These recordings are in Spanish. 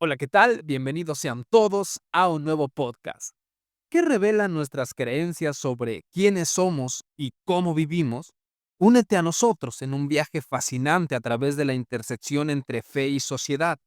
Hola, ¿qué tal? Bienvenidos sean todos a un nuevo podcast que revela nuestras creencias sobre quiénes somos y cómo vivimos. Únete a nosotros en un viaje fascinante a través de la intersección entre fe y sociedad.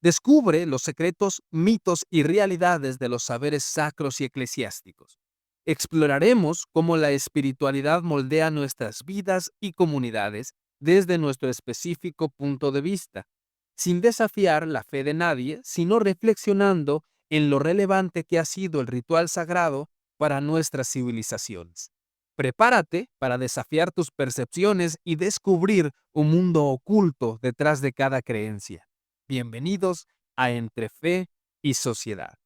Descubre los secretos, mitos y realidades de los saberes sacros y eclesiásticos. Exploraremos cómo la espiritualidad moldea nuestras vidas y comunidades desde nuestro específico punto de vista, sin desafiar la fe de nadie, sino reflexionando en lo relevante que ha sido el ritual sagrado para nuestras civilizaciones. Prepárate para desafiar tus percepciones y descubrir un mundo oculto detrás de cada creencia. Bienvenidos a Entre Fe y Sociedad.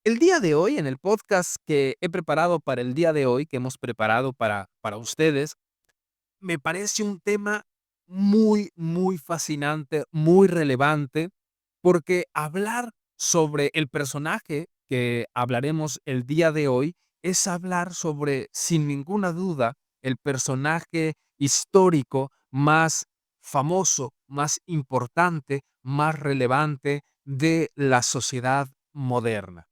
El día de hoy, en el podcast que he preparado para el día de hoy, que hemos preparado para ustedes, me parece un tema muy fascinante, muy relevante, porque hablar sobre el personaje que hablaremos el día de hoy es hablar sobre, sin ninguna duda, el personaje histórico más famoso, más importante, más relevante de la sociedad moderna.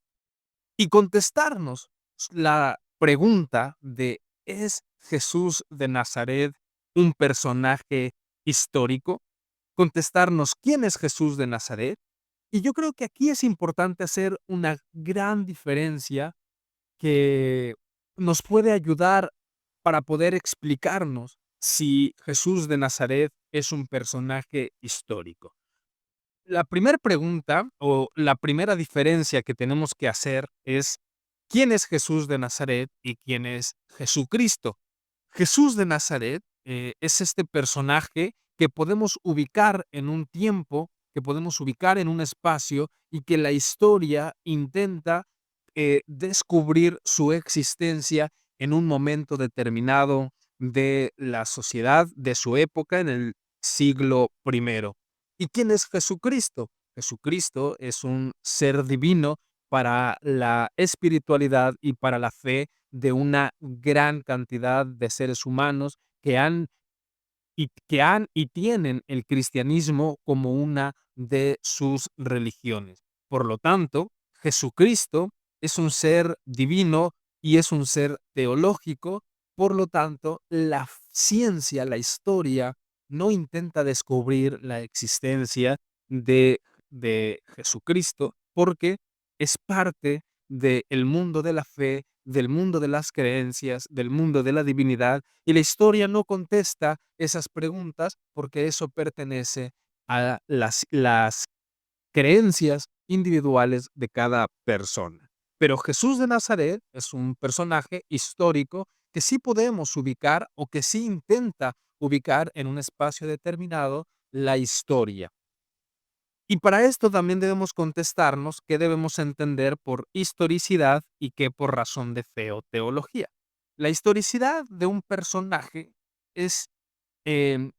Y contestarnos la pregunta de ¿es Jesús de Nazaret un personaje histórico? Contestarnos quién es Jesús de Nazaret. Y yo creo que aquí es importante hacer una gran diferencia que nos puede ayudar para poder explicarnos si Jesús de Nazaret es un personaje histórico. La primera pregunta o la primera diferencia que tenemos que hacer es ¿quién es Jesús de Nazaret y quién es Jesucristo? Jesús de Nazaret es este personaje que podemos ubicar en un tiempo, que podemos ubicar en un espacio y que la historia intenta descubrir su existencia en un momento determinado de la sociedad, de su época, en el siglo primero. ¿Y quién es Jesucristo? Jesucristo es un ser divino para la espiritualidad y para la fe de una gran cantidad de seres humanos que han y tienen el cristianismo como una de sus religiones. Por lo tanto, Jesucristo es un ser divino y es un ser teológico. Por lo tanto, la ciencia, la historia, no intenta descubrir la existencia de, de Jesucristo porque es parte del mundo de la fe, del mundo de las creencias, del mundo de la divinidad, y la historia no contesta esas preguntas porque eso pertenece a las creencias individuales de cada persona. Pero Jesús de Nazaret es un personaje histórico que sí podemos ubicar o que sí intenta ubicar en un espacio determinado la historia. Y para esto también debemos contestarnos qué debemos entender por historicidad y qué por razón de fe o teología. La historicidad de un personaje es em,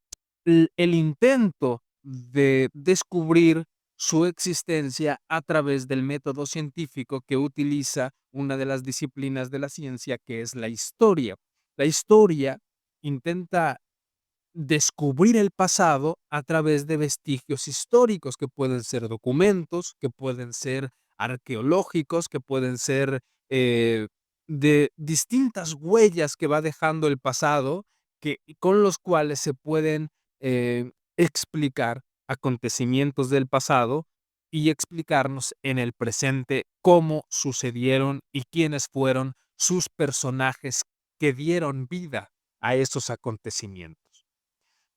el intento de descubrir su existencia a través del método científico que utiliza una de las disciplinas de la ciencia, que es la historia. La historia intenta descubrir el pasado a través de vestigios históricos que pueden ser documentos, que pueden ser arqueológicos, que pueden ser de distintas huellas que va dejando el pasado, con los cuales se pueden explicar acontecimientos del pasado y explicarnos en el presente cómo sucedieron y quiénes fueron sus personajes que dieron vida a esos acontecimientos.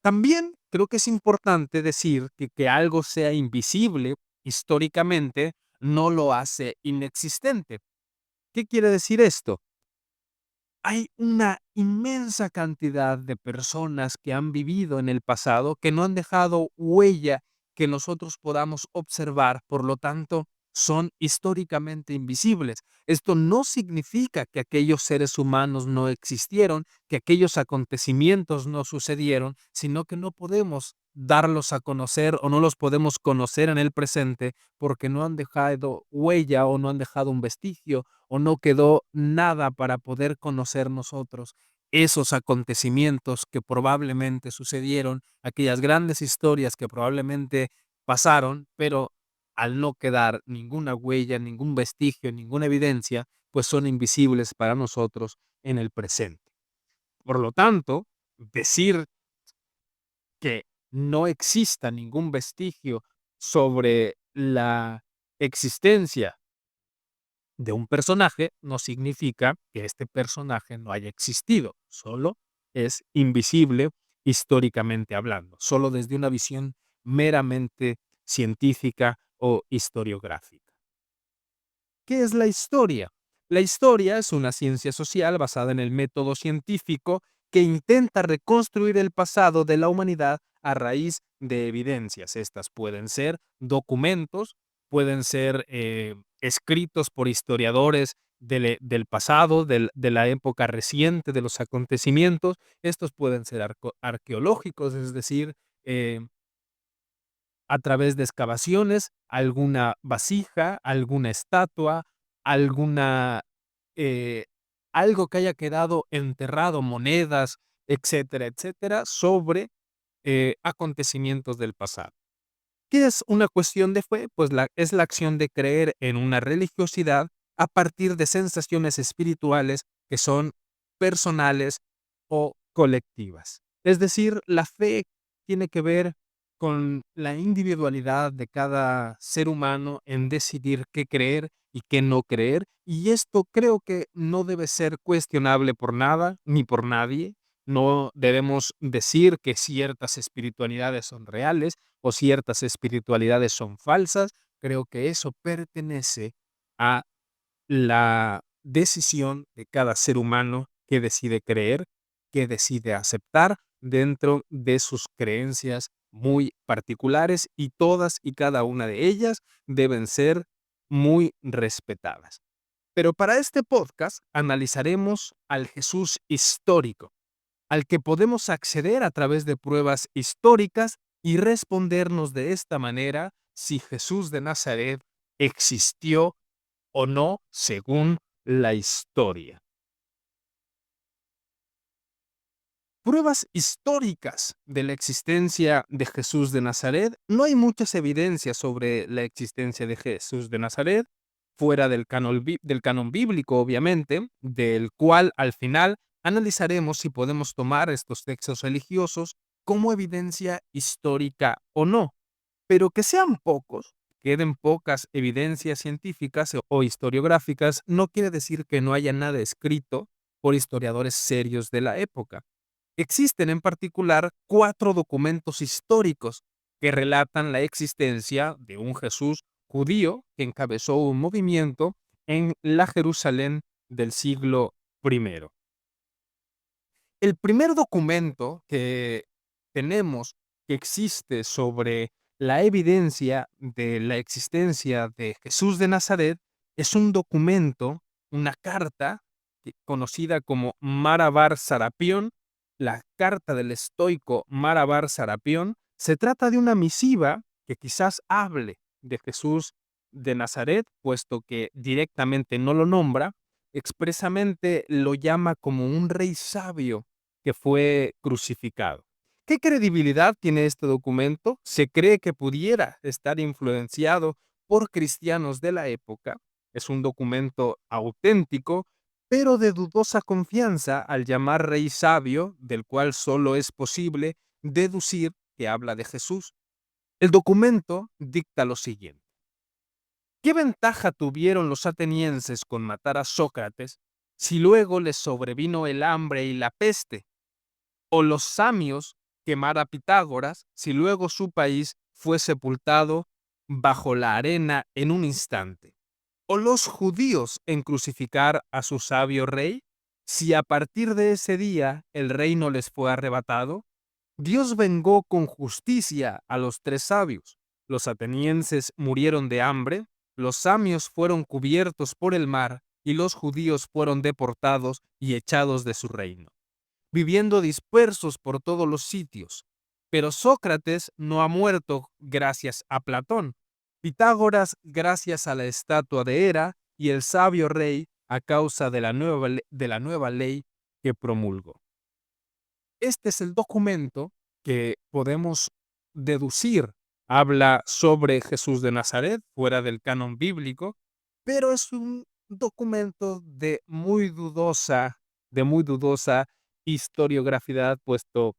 También creo que es importante decir que algo sea invisible históricamente no lo hace inexistente. ¿Qué quiere decir esto? Hay una inmensa cantidad de personas que han vivido en el pasado que no han dejado huella que nosotros podamos observar, por lo tanto, son históricamente invisibles. Esto no significa que aquellos seres humanos no existieron, que aquellos acontecimientos no sucedieron, sino que no podemos darlos a conocer o no los podemos conocer en el presente porque no han dejado huella o no han dejado un vestigio o no quedó nada para poder conocer nosotros esos acontecimientos que probablemente sucedieron, aquellas grandes historias que probablemente pasaron, pero al no quedar ninguna huella, ningún vestigio, ninguna evidencia, pues son invisibles para nosotros en el presente. Por lo tanto, decir que no exista ningún vestigio sobre la existencia de un personaje no significa que este personaje no haya existido, solo es invisible históricamente hablando, solo desde una visión meramente científica o historiográfica. ¿Qué es la historia? La historia es una ciencia social basada en el método científico que intenta reconstruir el pasado de la humanidad a raíz de evidencias. Estas pueden ser documentos, pueden ser escritos por historiadores del pasado, de la época reciente, de los acontecimientos. Estos pueden ser arqueológicos, es decir, eh, a través de excavaciones, alguna vasija, alguna estatua, alguna, eh, algo que haya quedado enterrado, monedas, etcétera, etcétera, sobre acontecimientos del pasado. ¿Qué es una cuestión de fe? Pues es la acción de creer en una religiosidad a partir de sensaciones espirituales que son personales o colectivas. Es decir, la fe tiene que ver con la individualidad de cada ser humano en decidir qué creer y qué no creer, y esto creo que no debe ser cuestionable por nada ni por nadie. No debemos decir que ciertas espiritualidades son reales o ciertas espiritualidades son falsas. Creo que eso pertenece a la decisión de cada ser humano que decide creer, que decide aceptar dentro de sus creencias muy particulares, y todas y cada una de ellas deben ser muy respetadas. Pero para este podcast analizaremos al Jesús histórico, al que podemos acceder a través de pruebas históricas y respondernos de esta manera si Jesús de Nazaret existió o no según la historia. Pruebas históricas de la existencia de Jesús de Nazaret. No hay muchas evidencias sobre la existencia de Jesús de Nazaret, fuera del canon bíblico, obviamente, del cual al final analizaremos si podemos tomar estos textos religiosos como evidencia histórica o no. Pero que sean pocos, queden pocas evidencias científicas o historiográficas, no quiere decir que no haya nada escrito por historiadores serios de la época. Existen en particular 4 documentos históricos que relatan la existencia de un Jesús judío que encabezó un movimiento en la Jerusalén del siglo I. El primer documento que tenemos que existe sobre la evidencia de la existencia de Jesús de Nazaret es un documento, una carta conocida como Marabar Sarapión, la carta del estoico Marabar Sarapión. Se trata de una misiva que quizás hable de Jesús de Nazaret, puesto que directamente no lo nombra, expresamente lo llama como un rey sabio que fue crucificado. ¿Qué credibilidad tiene este documento? Se cree que pudiera estar influenciado por cristianos de la época. Es un documento auténtico, pero de dudosa confianza al llamar rey sabio, del cual solo es posible deducir que habla de Jesús. El documento dicta lo siguiente: ¿qué ventaja tuvieron los atenienses con matar a Sócrates si luego les sobrevino el hambre y la peste? ¿O los samios quemar a Pitágoras si luego su país fue sepultado bajo la arena en un instante? ¿O los judíos en crucificar a su sabio rey si a partir de ese día el reino les fue arrebatado? Dios vengó con justicia a los 3 sabios. Los atenienses murieron de hambre, los samios fueron cubiertos por el mar y los judíos fueron deportados y echados de su reino, viviendo dispersos por todos los sitios. Pero Sócrates no ha muerto gracias a Platón, Pitágoras gracias a la estatua de Hera y el sabio rey a causa de la nueva ley que promulgó. Este es el documento que podemos deducir habla sobre Jesús de Nazaret, fuera del canon bíblico, pero es un documento de muy dudosa historiografía, puesto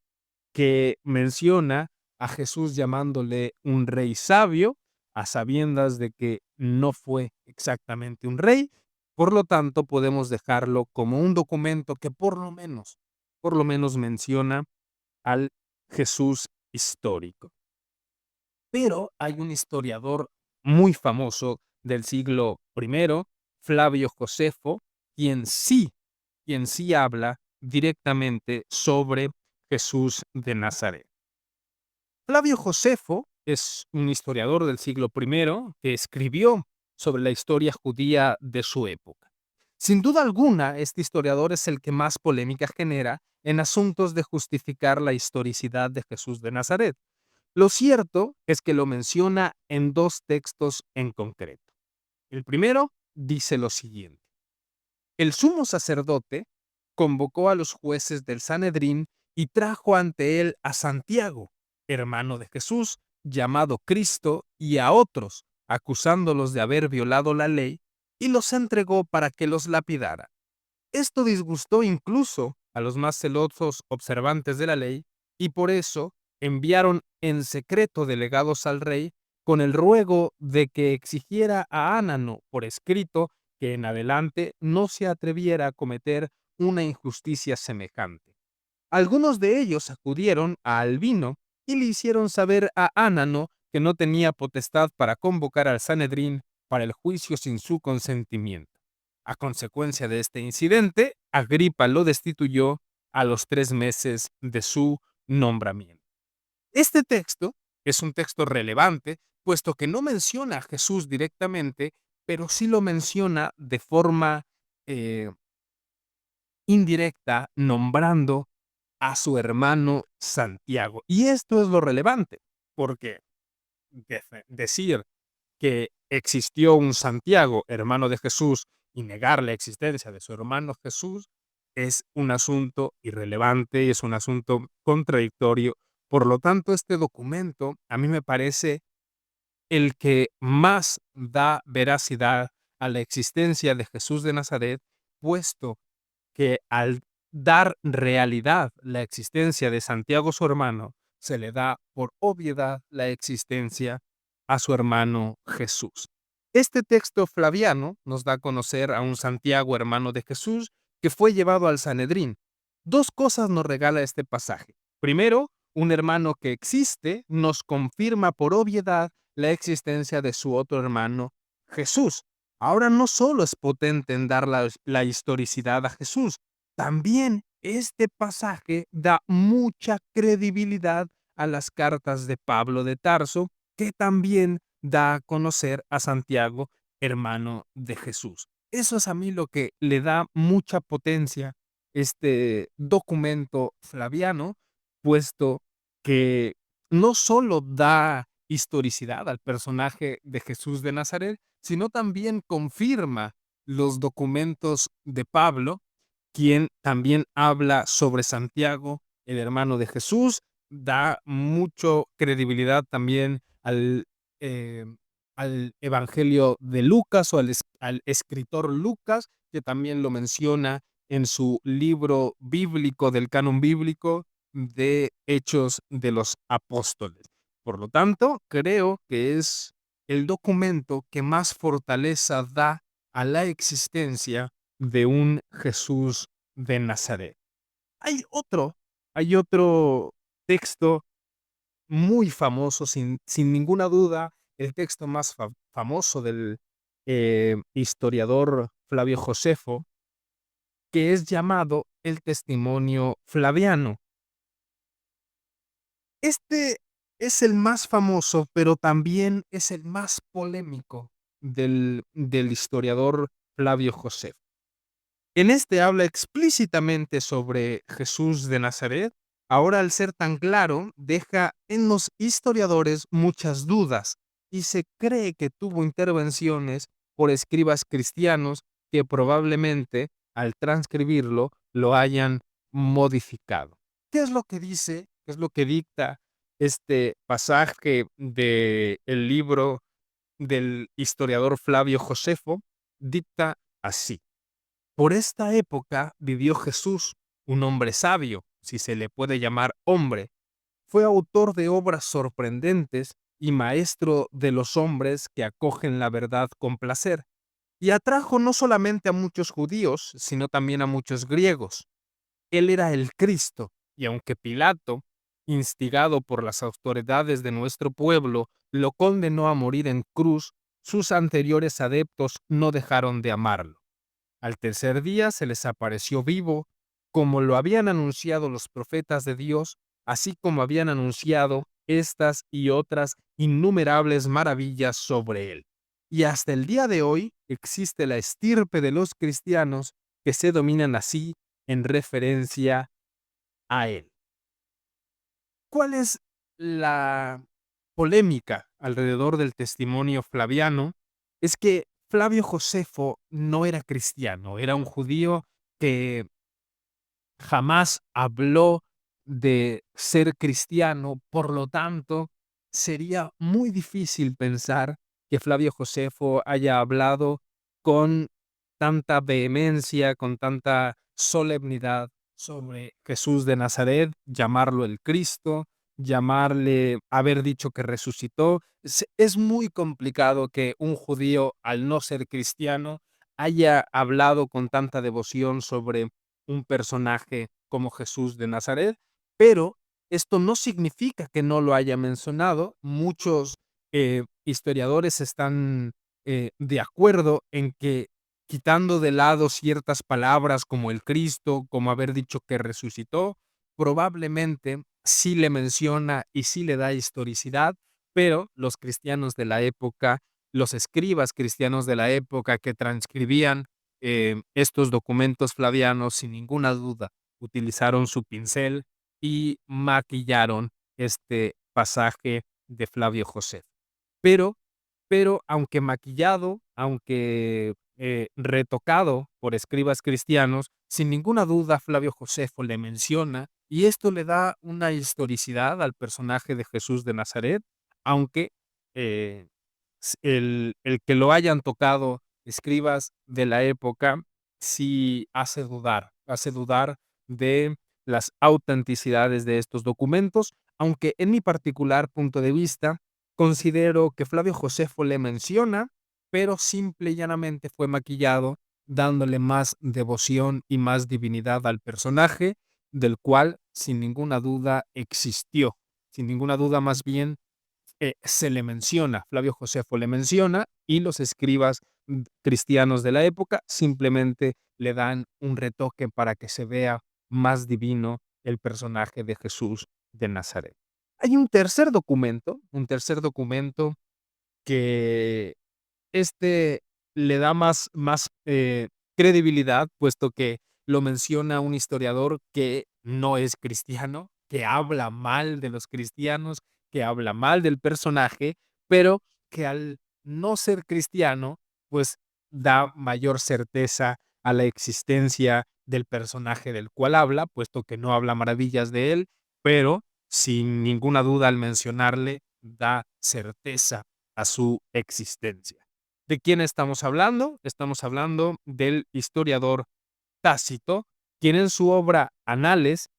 que menciona a Jesús llamándole un rey sabio, a sabiendas de que no fue exactamente un rey. Por lo tanto, podemos dejarlo como un documento que por lo menos menciona al Jesús histórico. Pero hay un historiador muy famoso del siglo primero, Flavio Josefo, quien sí habla directamente sobre Jesús de Nazaret. Flavio Josefo es un historiador del siglo primero que escribió sobre la historia judía de su época. Sin duda alguna, este historiador es el que más polémica genera en asuntos de justificar la historicidad de Jesús de Nazaret. Lo cierto es que lo menciona en dos textos en concreto. El primero dice lo siguiente: el sumo sacerdote convocó a los jueces del Sanedrín y trajo ante él a Santiago, hermano de Jesús, llamado Cristo, y a otros, acusándolos de haber violado la ley, y los entregó para que los lapidara. Esto disgustó incluso a los más celosos observantes de la ley, y por eso enviaron en secreto delegados al rey con el ruego de que exigiera a Ánano por escrito que en adelante no se atreviera a cometer una injusticia semejante. Algunos de ellos acudieron a Albino y le hicieron saber a Ánano que no tenía potestad para convocar al Sanedrín para el juicio sin su consentimiento. A consecuencia de este incidente, Agripa lo destituyó a los 3 meses de su nombramiento. Este texto es un texto relevante, puesto que no menciona a Jesús directamente, pero sí lo menciona de forma eh, indirecta, nombrando a su hermano Santiago. Y esto es lo relevante, porque decir que existió un Santiago, hermano de Jesús, y negar la existencia de su hermano Jesús es un asunto irrelevante y es un asunto contradictorio. Por lo tanto, este documento a mí me parece el que más da veracidad a la existencia de Jesús de Nazaret, puesto que al dar realidad la existencia de Santiago su hermano, se le da por obviedad la existencia a su hermano Jesús. Este texto flaviano nos da a conocer a un Santiago hermano de Jesús que fue llevado al Sanedrín. Dos cosas nos regala este pasaje. Primero, un hermano que existe nos confirma por obviedad la existencia de su otro hermano Jesús. Ahora no solo es potente en dar la historicidad a Jesús, también este pasaje da mucha credibilidad a las cartas de Pablo de Tarso, que también da a conocer a Santiago, hermano de Jesús. Eso es a mí lo que le da mucha potencia este documento flaviano, puesto que no solo da historicidad al personaje de Jesús de Nazaret, sino también confirma los documentos de Pablo, quien también habla sobre Santiago, el hermano de Jesús, da mucho credibilidad también eh, al Evangelio de Lucas o al escritor Lucas, que también lo menciona en su libro bíblico del canon bíblico de Hechos de los Apóstoles. Por lo tanto, creo que es el documento que más fortaleza da a la existencia de un Jesús de Nazaret. Hay otro, hay otro texto muy famoso, sin ninguna duda, el texto más famoso del historiador Flavio Josefo, que es llamado el Testimonio Flaviano. Este es el más famoso, pero también es el más polémico del historiador Flavio Josefo. En este habla explícitamente sobre Jesús de Nazaret. Ahora, al ser tan claro, deja en los historiadores muchas dudas y se cree que tuvo intervenciones por escribas cristianos que probablemente al transcribirlo lo hayan modificado. ¿Qué es lo que dice? ¿Qué es lo que dicta este pasaje del libro del historiador Flavio Josefo dicta así: por esta época vivió Jesús, un hombre sabio, si se le puede llamar hombre. Fue autor de obras sorprendentes y maestro de los hombres que acogen la verdad con placer, y atrajo no solamente a muchos judíos, sino también a muchos griegos. Él era el Cristo, y aunque Pilato, instigado por las autoridades de nuestro pueblo, lo condenó a morir en cruz, sus anteriores adeptos no dejaron de amarlo. Al tercer día se les apareció vivo, como lo habían anunciado los profetas de Dios, así como habían anunciado estas y otras innumerables maravillas sobre él. Y hasta el día de hoy existe la estirpe de los cristianos que se dominan así en referencia a él. ¿Cuál es la polémica alrededor del testimonio flaviano? Es que Flavio Josefo no era cristiano, era un judío que jamás habló de ser cristiano, por lo tanto, sería muy difícil pensar que Flavio Josefo haya hablado con tanta vehemencia, con tanta solemnidad sobre Jesús de Nazaret, llamarlo el Cristo, llamarle, haber dicho que resucitó. Es muy complicado que un judío, al no ser cristiano, haya hablado con tanta devoción sobre un personaje como Jesús de Nazaret, pero esto no significa que no lo haya mencionado. Muchos historiadores están de acuerdo en que, quitando de lado ciertas palabras como el Cristo, como haber dicho que resucitó, probablemente sí le menciona y sí le da historicidad, pero los cristianos de la época, los escribas cristianos de la época que transcribían estos documentos flavianos, sin ninguna duda, utilizaron su pincel y maquillaron este pasaje de Flavio Josefo. Pero, pero aunque maquillado, aunque retocado por escribas cristianos, sin ninguna duda Flavio Josefo le menciona, y esto le da una historicidad al personaje de Jesús de Nazaret, aunque eh, el que lo hayan tocado escribas de la época sí hace dudar de las autenticidades de estos documentos, aunque en mi particular punto de vista considero que Flavio Josefo le menciona, pero simple y llanamente fue maquillado, dándole más devoción y más divinidad al personaje, del cual sin ninguna duda existió. Sin ninguna duda, más bien, se le menciona, Flavio Josefo le menciona, y los escribas cristianos de la época simplemente le dan un retoque para que se vea más divino el personaje de Jesús de Nazaret. Hay un tercer documento que este le da más credibilidad, puesto que lo menciona un historiador que no es cristiano, que habla mal de los cristianos, que habla mal del personaje, pero que al no ser cristiano, pues da mayor certeza a la existencia del personaje del cual habla, puesto que no habla maravillas de él, pero sin ninguna duda al mencionarle da certeza a su existencia. ¿De quién estamos hablando? Estamos hablando del historiador Tácito, quien en su obra Anales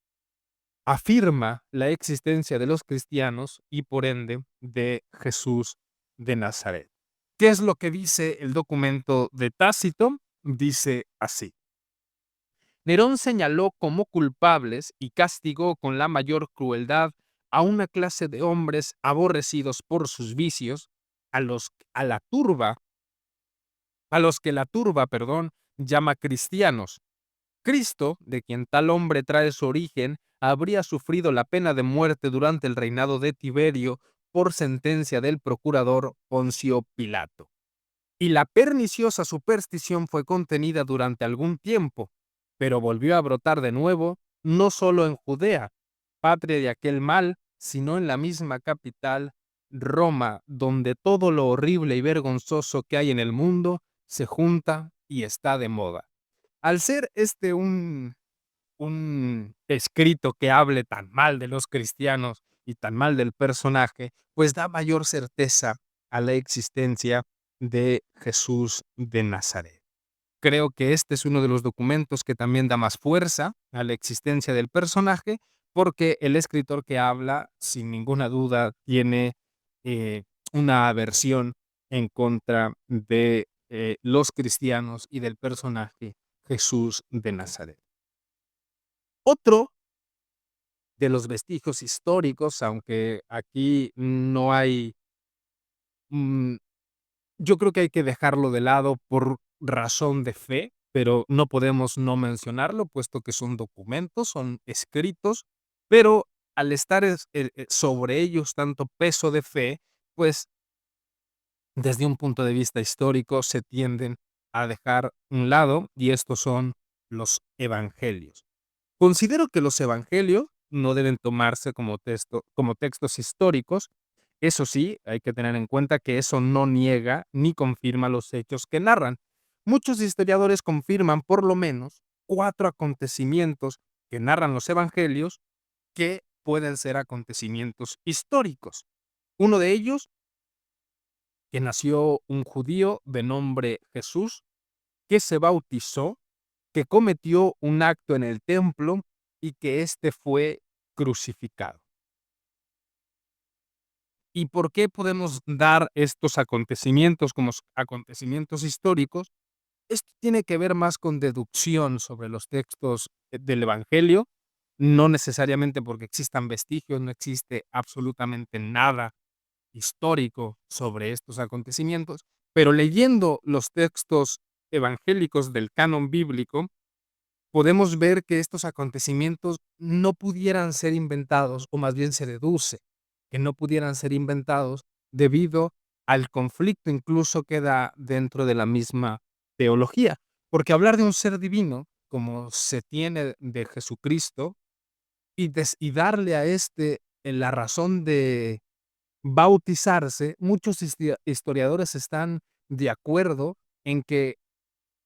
afirma la existencia de los cristianos y por ende de Jesús de Nazaret. ¿Qué es lo que dice el documento de Tácito? Dice así: Nerón señaló como culpables y castigó con la mayor crueldad a una clase de hombres aborrecidos por sus vicios, a la turba a los que la turba, perdón, llama cristianos. Cristo, de quien tal hombre trae su origen, habría sufrido la pena de muerte durante el reinado de Tiberio por sentencia del procurador Poncio Pilato. Y la perniciosa superstición fue contenida durante algún tiempo, pero volvió a brotar de nuevo, no solo en Judea, patria de aquel mal, sino en la misma capital, Roma, donde todo lo horrible y vergonzoso que hay en el mundo se junta y está de moda. Al ser un escrito que hable tan mal de los cristianos y tan mal del personaje, pues da mayor certeza a la existencia de Jesús de Nazaret. Creo que este es uno de los documentos que también da más fuerza a la existencia del personaje, porque el escritor que habla, sin ninguna duda, tiene eh, una aversión en contra de los cristianos y del personaje Jesús de Nazaret. Otro de los vestigios históricos, aunque aquí no hay, mm, yo creo que hay que dejarlo de lado por razón de fe, pero no podemos no mencionarlo, puesto que son documentos, son escritos, pero al estar sobre ellos tanto peso de fe, pues desde un punto de vista histórico se tienden a dejar un lado, y estos son los evangelios. Considero que los evangelios no deben tomarse como textos históricos. Eso sí, hay que tener en cuenta que eso no niega ni confirma los hechos que narran. Muchos historiadores confirman por lo menos 4 acontecimientos que narran los evangelios que pueden ser acontecimientos históricos. Uno de ellos, que nació un judío de nombre Jesús, que se bautizó, que cometió un acto en el templo y que éste fue crucificado. ¿Y por qué podemos dar estos acontecimientos como acontecimientos históricos? Esto tiene que ver más con deducción sobre los textos del Evangelio, no necesariamente porque existan vestigios, no existe absolutamente nada histórico sobre estos acontecimientos, pero leyendo los textos evangélicos del canon bíblico, podemos ver que estos acontecimientos no pudieran ser inventados, o más bien se deduce que no pudieran ser inventados debido al conflicto incluso que da dentro de la misma teología. Porque hablar de un ser divino, como se tiene de Jesucristo, y darle a este la razón de bautizarse, muchos historiadores están de acuerdo en que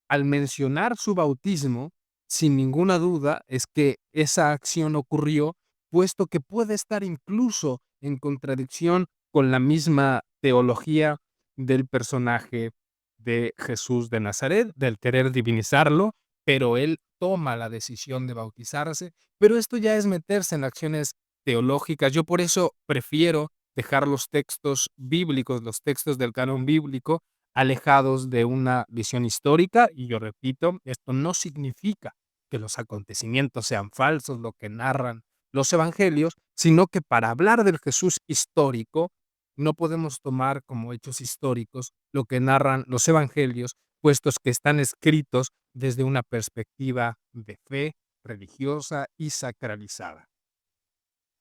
al mencionar su bautismo, sin ninguna duda, es que esa acción ocurrió, puesto que puede estar incluso en contradicción con la misma teología del personaje de Jesús de Nazaret, del querer divinizarlo, pero él toma la decisión de bautizarse, pero esto ya es meterse en acciones teológicas. Yo por eso prefiero dejar los textos bíblicos, los textos del canon bíblico, alejados de una visión histórica, y yo repito, esto no significa que los acontecimientos sean falsos, lo que narran los evangelios, sino que para hablar del Jesús histórico, no podemos tomar como hechos históricos lo que narran los evangelios, puestos que están escritos desde una perspectiva de fe religiosa y sacralizada.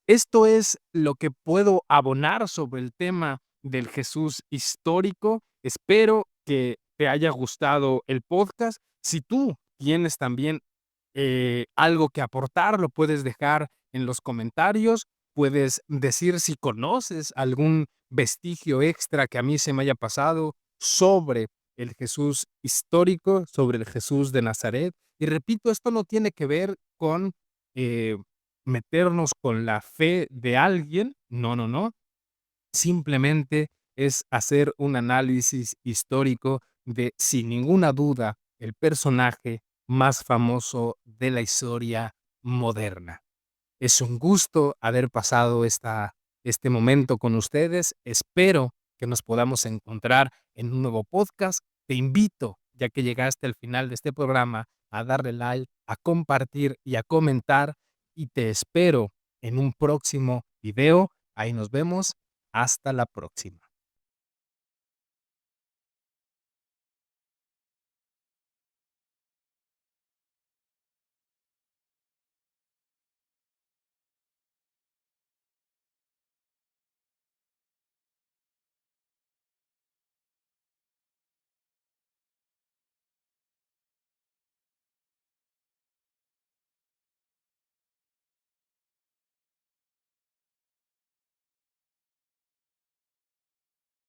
Esto es lo que puedo abonar sobre el tema del Jesús histórico. Espero que te haya gustado el podcast. Si tú tienes también algo que aportar, lo puedes dejar en los comentarios. Puedes decir si conoces algún vestigio extra que a mí se me haya pasado sobre el Jesús histórico, sobre el Jesús de Nazaret. Y repito, esto no tiene que ver con eh, meternos con la fe de alguien. No, no, no. Simplemente es hacer un análisis histórico de, sin ninguna duda, el personaje más famoso de la historia moderna. Es un gusto haber pasado este momento con ustedes. Espero que nos podamos encontrar en un nuevo podcast. Te invito, ya que llegaste al final de este programa, a darle like, a compartir y a comentar. Y te espero en un próximo video. Ahí nos vemos. Hasta la próxima.